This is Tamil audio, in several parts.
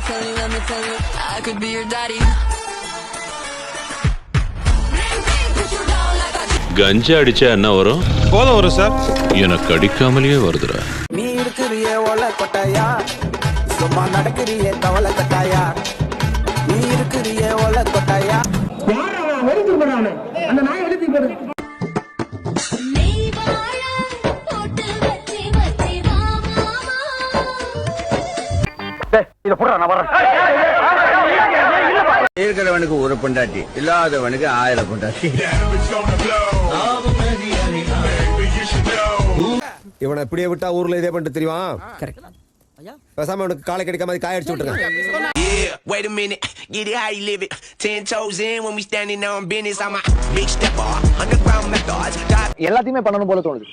tell you, I could be your daddy. கஞ்சா அடிச்சா என்ன வரும்? கோலம் வரும் சார். எனக்கு அடிக்காமலேயே வருதுடா. நீ இருக்கிறியே ஒல கொட்டாயா, சும்மா நடக்கிறியே கவலை கொட்டாயா, நீ இருக்கிறியே ஒல கொட்டாயா. வெறுத்து போறானே அந்த நாய் வெறுத்து போடு. இருக்கிறவனுக்கு ஒரு பொண்டாட்டி, இல்லாதவனுக்கு 1000 பொண்டாட்டி. இவனை இப்படியே விட்டா ஊர்ல இதே பண்ணிட்டு தெரியுமா? பேசாம அவனுக்கு காலை கிடைக்காம மாதிரி காய அடிச்சு விட்டுருங்க. Wait a minute, get it how you live it. 10 toes in when we standing on business. I'm a big stepper, underground methods. எல்லாத்தையுமே பண்ணணும் போல தோணுது.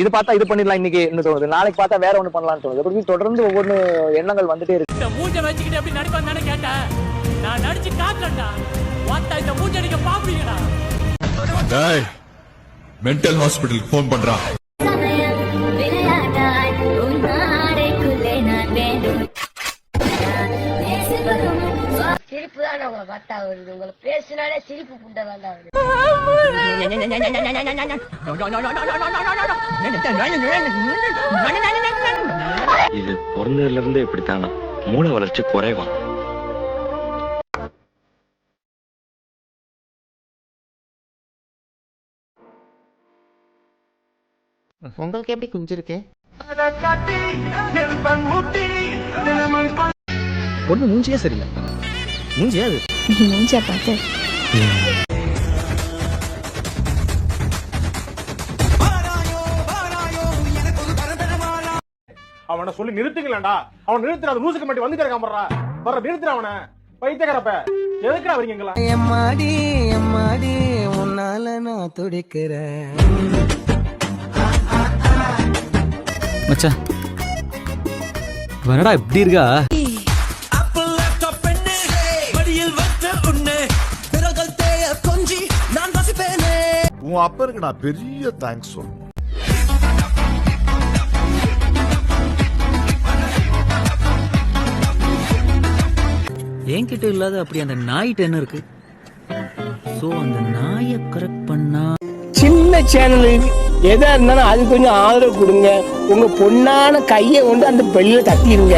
இது பார்த்தா இது பண்ணிடலாம் இன்னைக்கு தோணுது, நாளைக்கு பார்த்தா வேற ஒண்ணு பண்ணலாம்னு தோணுது. அப்படி தொடர்ந்து ஒவ்வொரு எண்ணங்கள் வந்துட்டே இருக்கு. இந்த மூஞ்ச வச்சுக்கிட்டு எப்படி நடிப்பான்னு கேட்டேன். நான் நடிச்சு காட்டலடா. வாட்டா இந்த மூஞ்ச அடிக்க பாப்பீங்கடா. டேய் மென்டல் ஹாஸ்பிடலுக்கு ஃபோன் பண்றா. சிரிப்பு தான் உங்களை பார்த்தா வருது, உங்களை பேசினாலே சிரிப்பு புண்டை தாண்டா வருது. இது பிறந்ததுல இருந்து இப்படித்தானா, மூளை வளர்ச்சி குறைவான். உங்களுக்கு எப்படி குஞ்சிருக்கு? ஒண்ணு மூஞ்சியே சரியில்லை. மூஞ்சியா அது மூஞ்சா பார்த்து அவனை சொல்லி நிறுத்துங்களேன்டா. அவன் நிறுத்துற அந்த லூசுக்கு மட்டும் வந்து கிடக்காமறா. வர நிறுத்துற அவனை. பைத்தியக்காரப்ப. எதுக்குடா வரீங்களா? எம்மாடி எம்மாடி உன்னால நான் துடிக்கிறேன். மச்சான் வரடா இப்படி இருக்கா? உன் அப்பருக்கு நான் பெரிய தேங்க்ஸ் சொல்லணும். என்கிட்ட இல்லாத அப்படி அந்த நாய்கிட்ட என்ன இருக்கு? சோ அந்த நாயை கரெக்ட் பண்ணா. சின்ன சேனல் எதா இருந்தாலும் அது கொஞ்சம் ஆதரவு கொடுங்க. உங்க பொண்ணான கையை கொண்டு அந்த பெல்ல தட்டிடுங்க.